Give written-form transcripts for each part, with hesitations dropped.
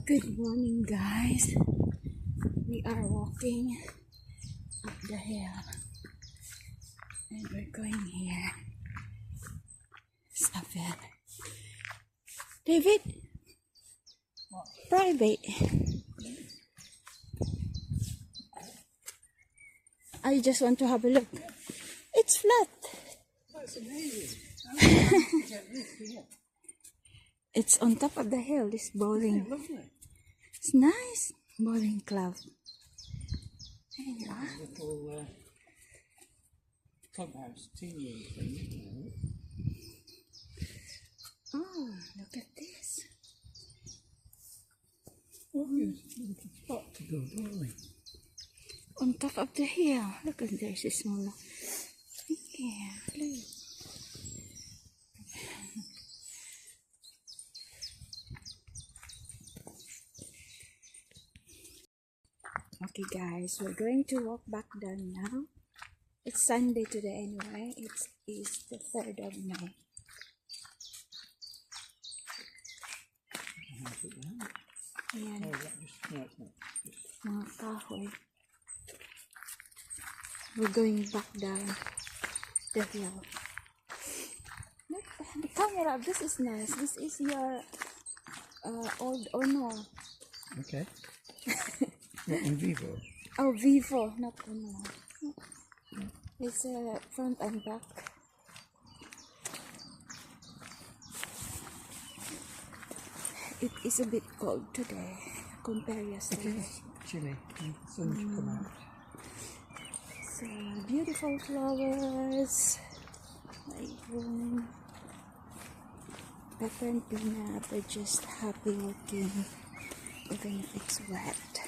Good morning, guys. We are walking up the hill and we're going here. Stop it. David! What? Private. I just want to have a look. It's flat. That's amazing. It's on top of the hill, this bowling. Lovely. It's nice. Bowling club. There you are. Little clubhouse, team room thing. Oh, look at this. What a little spot to go bowling. On top of the hill. Look at there's a small. Yeah, look. Okay, guys, we're going to walk back down now. It's Sunday today anyway. It is the 3rd of May. Ayan, Oh, that just, no, it's not. Just, mga kahoy. We're going back down the hill. Look, the camera, this is nice. This is your old Ono. okay. What, in Vivo? Oh, Vivo, not Ono. It's front and back. It is a bit cold today compared It yesterday. is chilly. The sun should come out. So beautiful flowers. Like Pepper and Peanut are just happy walking, even if it's wet.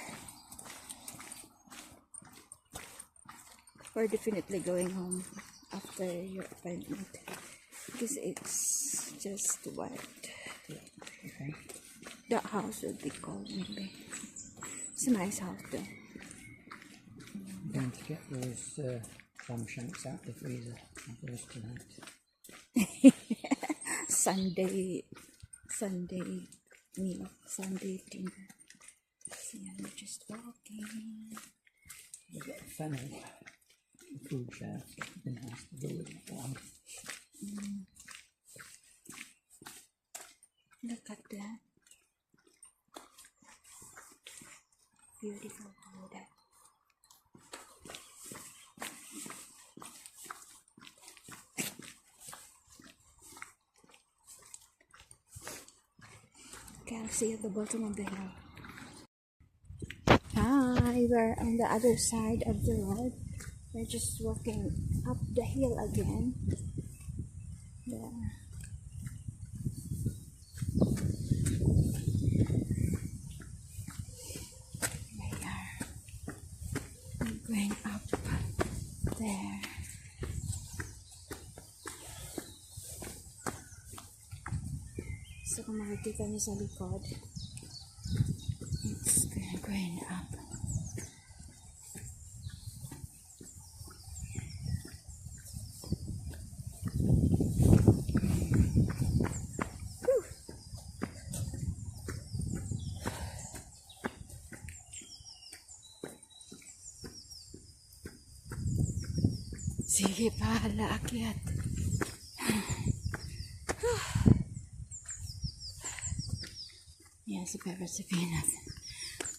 We're definitely going home after your appointment because it's just wet. Okay. The house will be cold maybe. It's a nice house though. I'm going to get those clam shanks out the freezer. Have those tonight. Sunday meal, Sunday dinner. So yeah, we're just walking. We've got fennel, the food shelf. It'd be nice to go with that one. Look at that. Beautiful powder. Okay, I'll see you at the bottom of the hill. Hi, we're on the other side of the road. We're just walking up the hill again. There. We are going up there. So kung makikita niyo sa likod, it's going up. Sige pa, laakyat. Yan si Pepper si Peanut.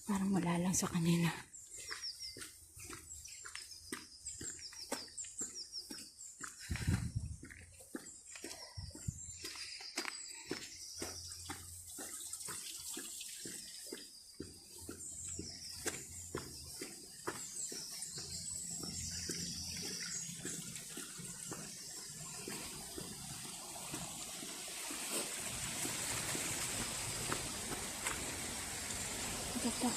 Parang wala lang sa kanila. Ganda.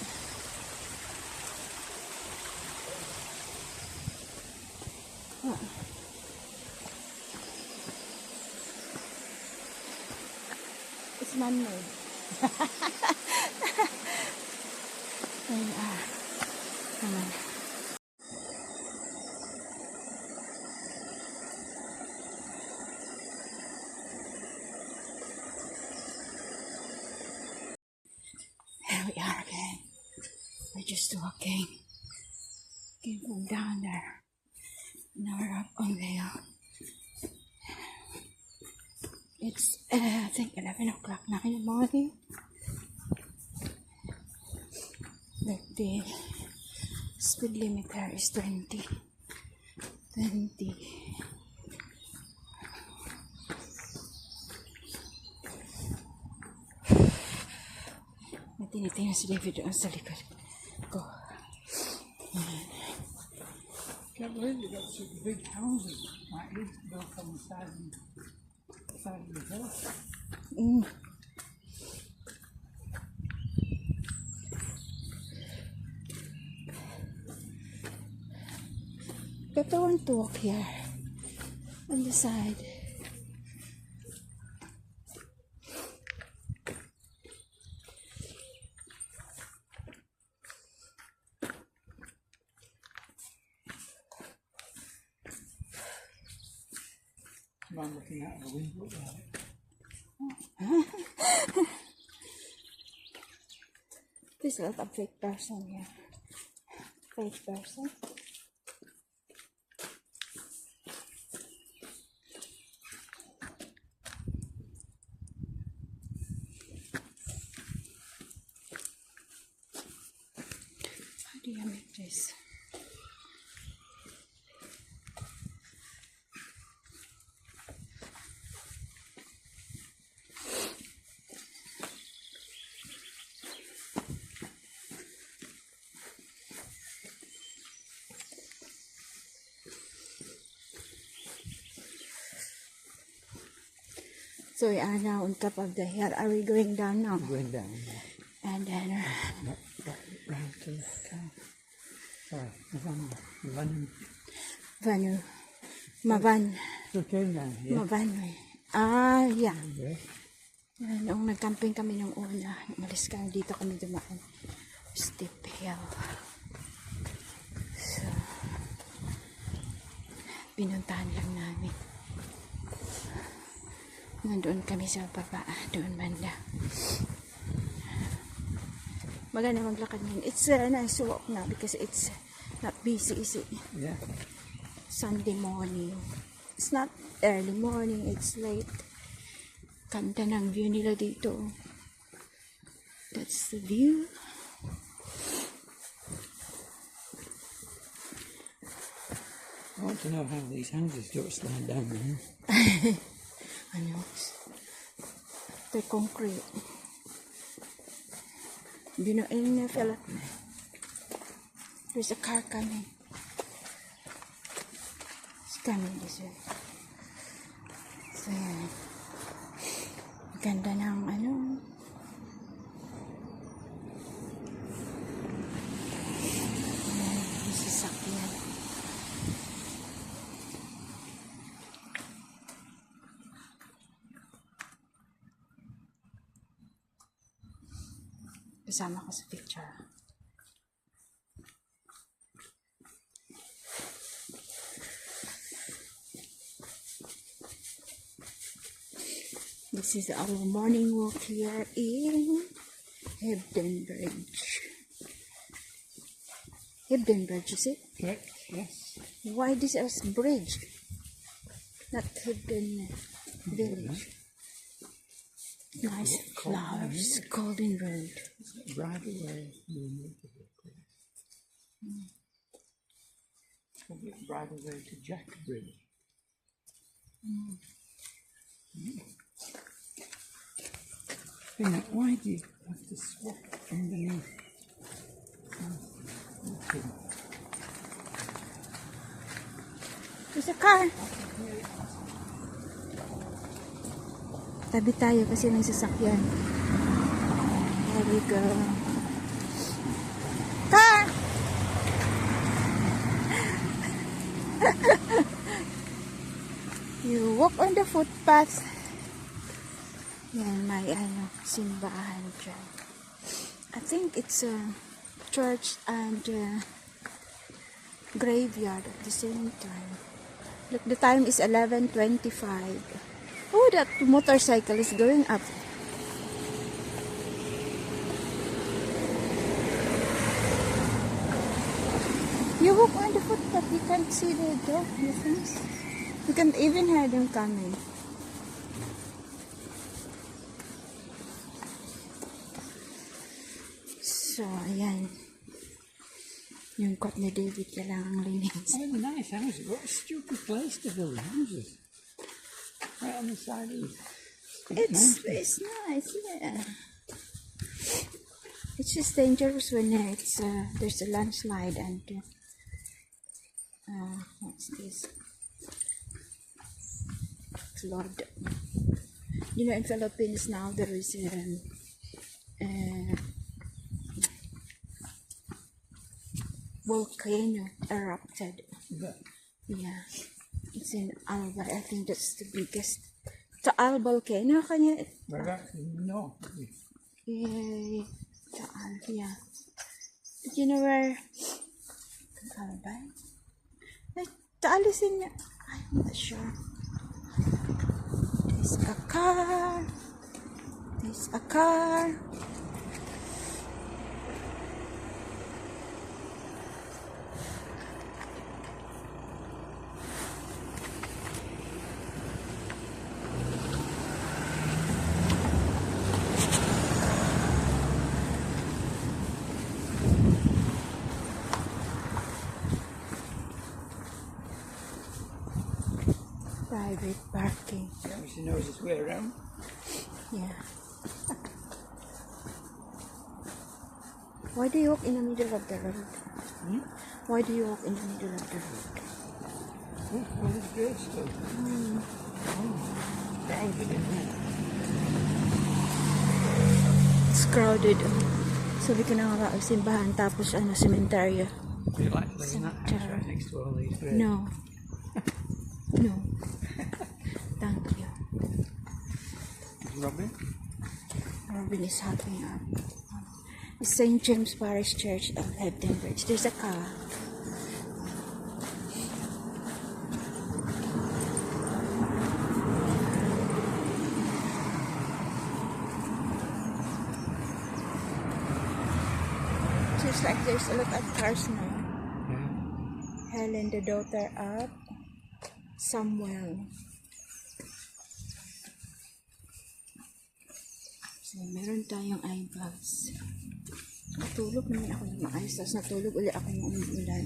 It's man-made. Come on. There we are again. We're just walking. Came from down there. Now we're up on there. It's, I think 11 o'clock now in the morning. Like the speed limit here is 20. 20. May tinitingnan si David doon sa likod ko. Can't believe you got such big houses like this built on the side of the hill. Mm. But I want to walk here on the side. I'm looking out the window there. There's a lot of fake person here. Fake person. How do you make this? So we are now on top of the hill. Are we going down now? Going down there. And then Round to the car. Sorry, Vanu. Vanu. Mavan. So came down here. Mavan. Ah, yeah. Okay. Noong nag-camping kami nung una, umalis kami dito kami dumaan. Steep hill. So, pinuntahan lang namin. Nandoon kami sa baba, doon banda. Maganda maglakad ngayon. It's a nice walk now because it's not busy, is it? Yeah. Sunday morning. It's not early morning, it's late. Ganda ng view nila dito. That's the view. I want to know how these houses don't slide down there. Ano? The concrete. You know, in fella. There's a car coming. It's coming this way. So, yan. Ganda ng ano. Ayan, yung sasakyan. Kasama ko sa picture. This is our morning walk here in Hebden Bridge. Hebden Bridge, is it? Correct, yes. Why this is bridge? Not Hebden Village. Nice flowers, golden road. Right away, right away to Jack Bridge. Why do you have to swap underneath? Okay. There's a car. Tabi tayo kasi may sasakyan. There we go. Car! You walk on the footpath. Yan, may simbahan dyan. I think it's a church and graveyard at the same time. Look, the time is 11:25. Oh, that motorcycle is going up. walk on the footpath, you can't see the dog, the things. You can't even hear them coming. So, ayan. Yung kot ni David kailangang linis. Oh, nice houses. What a stupid place to build houses. Right on the side of the It's nice, yeah. It's just dangerous when there's a landslide and what's this? Flood. You know, in Philippines now there is volcano erupted. Yeah, it's in Alba. I think that's the biggest. Taal volcano, kanya. No. Yeah, Taal, yeah. But you know where Alba? Like, Taal is in. I'm not sure. There's a car. There's a car. Private parking. He obviously knows his way around. Yeah. Why do you walk in the middle of the road? Why do you walk in the middle of the road? Oh, well, it's great stuff. Crowded in here. It's crowded. Sabi ko na nga simbahan tapos cementerio. Do you like living in that house right next to all these graves? No. No. Thank you. Robin? Robin is helping out. It's St. James Parish Church of Hebden Bridge. There's a car. Just like there's a lot of cars now. Yeah. Helen, the daughter of Samuel. So, meron tayong eyebags. Natulog naman ako ng maayos. Tapos natulog ulit ako ng umuulan.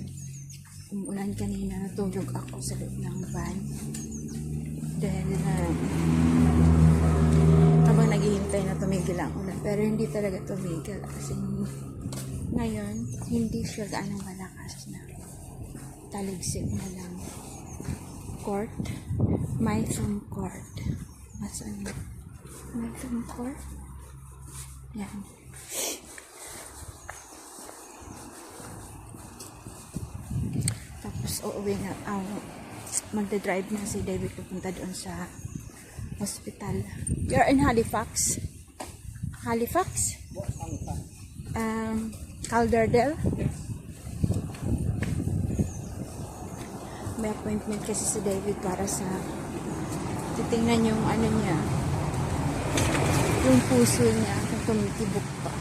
Umuulan kanina, natulog ako sa loob ng van. Dahil habang naghihintay na tumigil ang ulan. Pero hindi talaga tumigil. Kasi ngayon, hindi siya gaano malakas na. Taligsik na lang. Court. Mython Court. Masaan yun? Mython Court? Yan. Tapos uuwi na magdadrive na si David pupunta doon sa hospital. You're in Halifax? Halifax? What's Halifax? Calderdale? May appointment kasi si David para sa titingnan yung ano niya, yung puso niya kung tumitibok pa.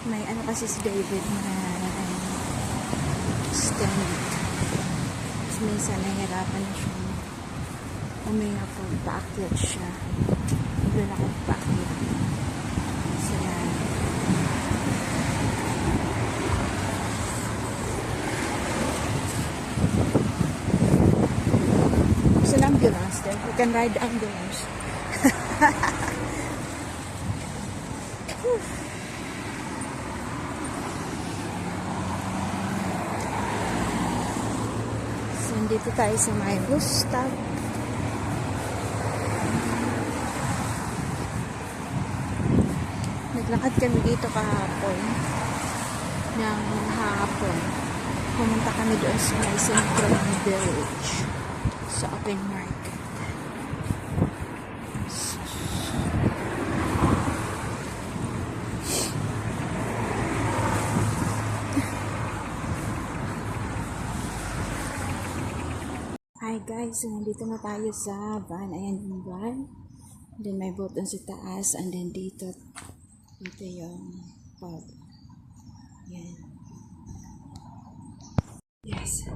May ano kasi si David na stent. Minsan nahihirapan na siya uminga pag paakyat siya. Maglalakad paakyat. Sila there's an ambulance there. You can ride the ambulance. So, dito tayo sa may bus stop. Naglakad kami dito kahapon. Ng hapon. Pumunta kami doon sa may Central Village. Sa open market. Hi guys, so nandito na tayo sa van. Ayan yung van. Then may boat dun sa taas. And then dito yung pub. Yan. Yes.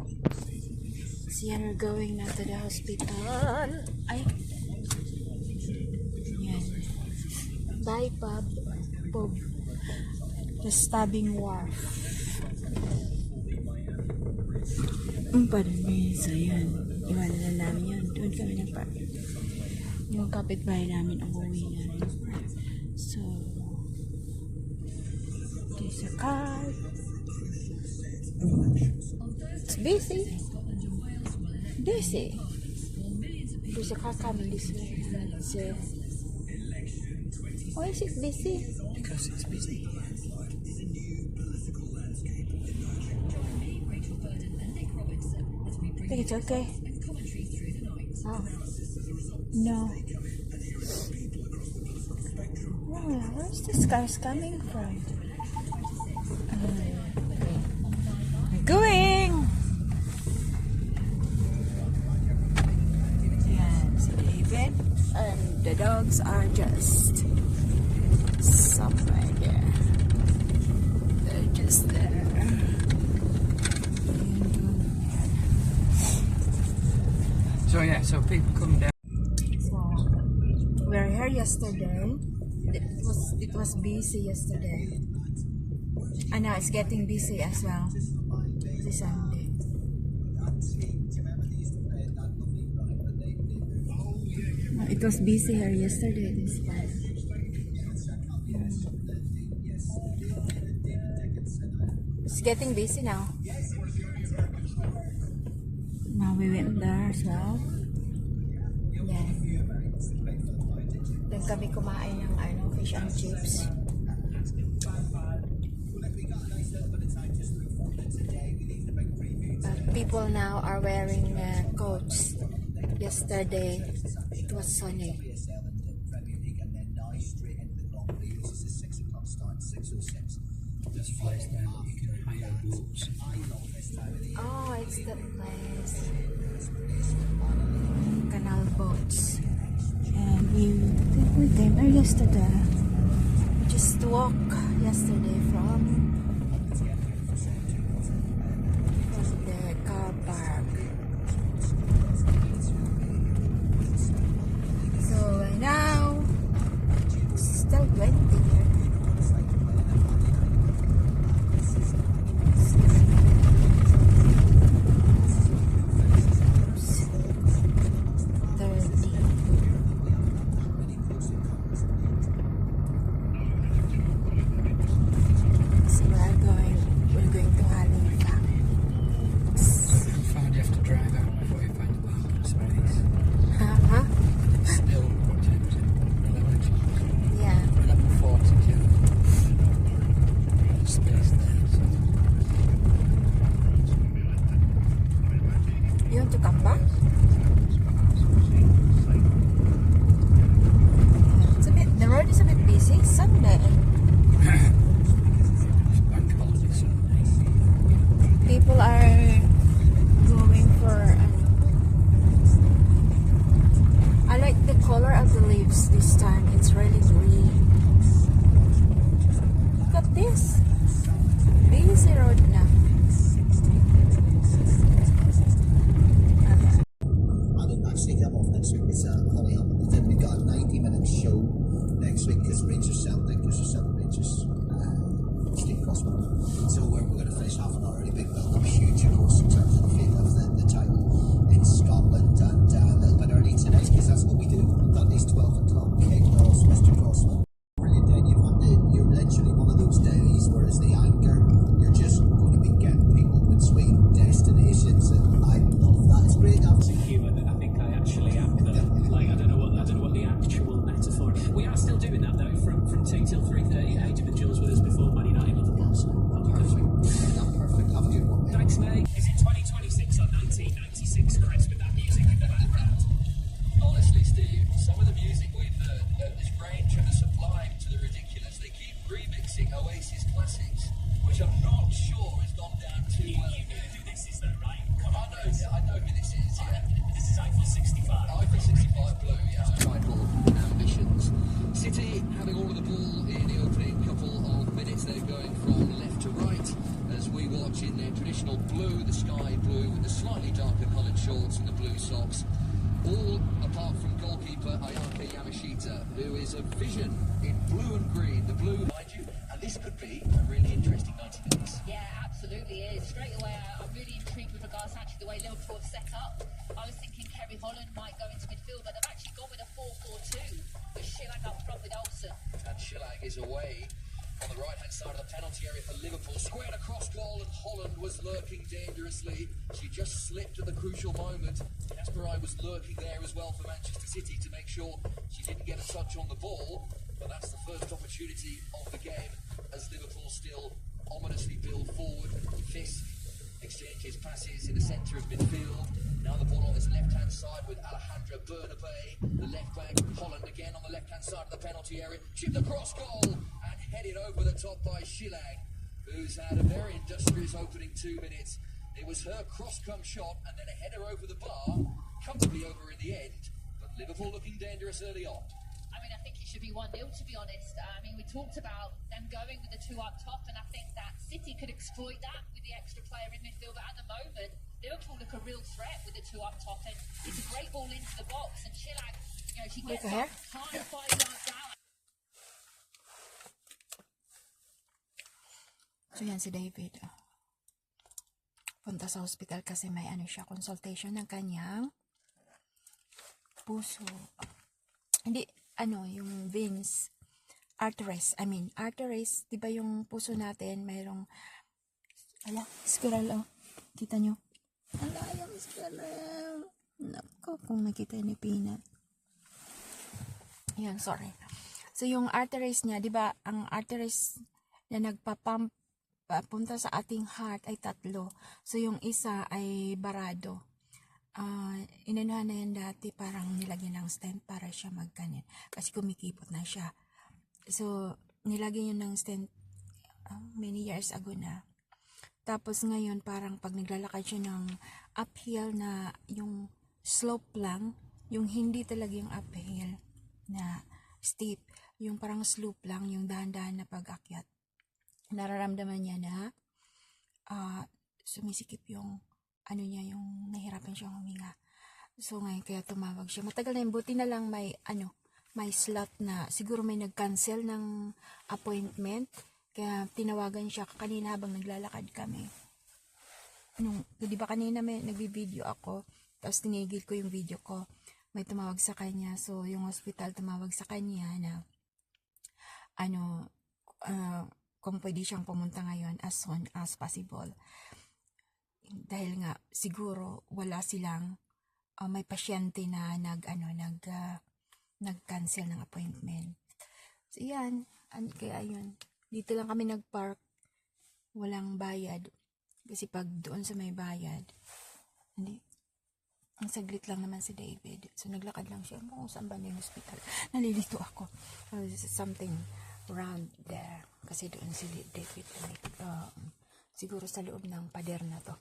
So yan, we're going now to the hospital. Ay. Yan. Bye, pub. Pub. The Stabbing Wharf. Padamisa yan. Iwanan na namin yan. Doon kami nagpark. Yung kapitbahay namin umuwi na rin. So, there's a car. It's busy. Busy. There's a car coming this way. Why is it busy? Because it's busy. I think it's okay. Oh. No. Oh, where's this cars coming from? We're going! Yes, David and the dogs are just somewhere there. They're just there. So yeah, so people come down. So, we were here yesterday. It was busy yesterday. And now it's getting busy as well. This Sunday. It was busy here yesterday, this one. It's getting busy now. Now we went there as well. Yeah. Then kami kumain ng fish and chips. But people now are wearing coats. Yesterday it was sunny. There's a place there that you can hire boats. Oh, it's the place. Canal boats. And we came there yesterday. We just walked yesterday from the car park. So now it's still 20 here. You want to come back? The road is a bit busy. It's Sunday. People are going for. I like the color of the leaves this time. It's really green. Look at this. Busy road now. Come off next week. It's Holly Hamilton. Then we've got a 90-minute show next week because Rangers Celtic, because we're Celtic Rangers, Steve Crossman. So we're going to finish half an hour early. Big build up, huge, of course, in terms of the fate of the title in Scotland, and a little bit early tonight because that's what we do. Mondays 12 o'clock. Kate Ross, Mr. Crossman. Brilliant day. You're literally one of those days where it's the anchor. You're just going to be getting people between destinations, and I love that. It's great. Actually am like I don't know what the actual metaphor. We are still doing that though from 2 till 3:30. Age of the Jules with us before Man United Liverpool. So Perfect. Have a good one. Thanks, mate. Is it 2026 or 1996, Chris, with that music in the background? goalkeeper Ayaka Yamashita, who is a vision in blue and green. The blue, mind you, and this could be a really interesting 90 minutes. Yeah, absolutely is. Straight away, I'm really intrigued with regards to actually the way Liverpool have set up. I was thinking Kerry Holland might go into midfield, but they've actually gone with a 4-4-2 with Schillag up front with Olsen. And Schillag is away on the right-hand side of the penalty area for Liverpool. Squared across goal, and Holland was lurking dangerously. She just slipped at the crucial moment. Kasparai was lurking there as well for Manchester City to make sure she didn't get a touch on the ball. But that's the first opportunity of the game as Liverpool still ominously build forward. Fisk exchanges passes in the centre of midfield. Now the ball on this left-hand side with Alejandra Bernabé, the left back. Holland again on the left-hand side of the penalty area. Chipped across goal and headed over the top by Schillag, who's had a very industrious opening 2 minutes. It was her cross-come shot and then a header over the bar, comfortably over in the end. But Liverpool looking dangerous early on. I mean, I think it should be 1-0, to be honest. I mean, we talked about them going with the two up top, and I think that City could exploit that with the extra player in midfield. But at the moment, Liverpool look a real threat with the two up top, and it's a great ball into the box. And Schillag, you know, she gets here? up kind of 5 yards out. So yan si David. Punta sa hospital kasi may ano siya, consultation ng kanyang puso. Hindi, ano, yung veins, arteries. Arteries, di ba yung puso natin, mayroong, spiral, oh. Kita nyo? Yung spiral. Nako, kung nakita ni Peanut. Yan, sorry. So, yung arteries niya, di ba, ang arteries na nagpapump papunta sa ating heart ay 3. So, yung isa ay barado. Inanuhan na yan dati, parang nilagyan ng stent para siya magkanin. Kasi kumikipot na siya. So, nilagyan yun ng stent many years ago na. Tapos ngayon, parang pag naglalakad siya ng uphill na yung slope lang, yung hindi talaga yung uphill na steep, yung parang slope lang, yung dahan-dahan na pag-akyat. Nararamdaman niya na sumisikip yung ano niya, yung nahirapan siyang huminga. So ngayon kaya tumawag siya. Matagal na yun, buti na lang may slot na siguro may nag-cancel ng appointment. Kaya tinawagan siya kanina habang naglalakad kami. Di ba kanina may nagbi-video ako, tapos tinigil ko yung video ko. May tumawag sa kanya. So yung hospital tumawag sa kanya na kung pwede siyang pumunta ngayon as soon as possible. Dahil nga siguro wala silang may pasyente na nag-cancel ng appointment. So yan, kaya yun. Dito lang kami nag-park, walang bayad. Kasi pag doon sa may bayad, hindi, ang saglit lang naman si David. So naglakad lang siya. Kung saan ba yung hospital? Nalilito ako. Something around there. Kasi doon si David, siguro sa loob ng pader na to.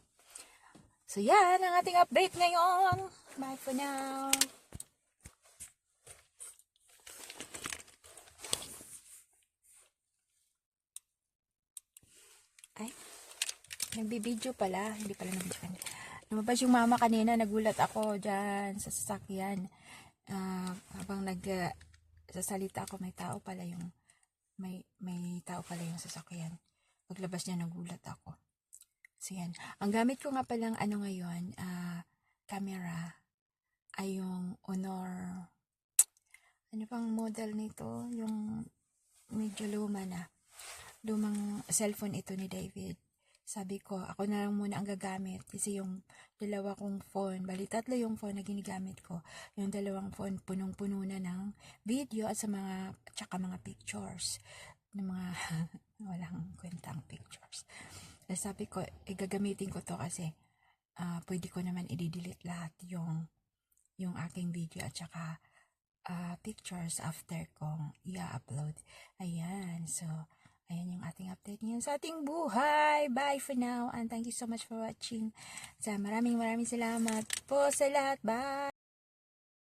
So yan, ang ating update ngayon. Bye for now. Ay, nagbibideo pala. Hindi pala nagbibideo. Lumabas yung mama kanina, nagulat ako dyan sa sasakyan. Habang nagsasalita ako, may tao pala yung sasakyan. Paglabas niya, nagulat ako. So yan. Ang gamit ko nga palang ngayon, camera, ay yung Honor, ano pang model nito? Yung medyo luma na. Lumang cellphone ito ni David. Sabi ko, ako na lang muna ang gagamit kasi yung dalawa kong phone, bali 3 yung phone na ginagamit ko. Yung 2 phone, punong-puno na ng video at tsaka mga pictures. Ng mga walang kwentang pictures. Sabi ko, gagamitin ko to kasi pwede ko naman i-delete lahat yung aking video at saka pictures after kong i-upload. Ayan, so ayan yung ating update ngayon sa ating buhay. Bye for now and thank you so much for watching. Maraming salamat po sa lahat. Bye!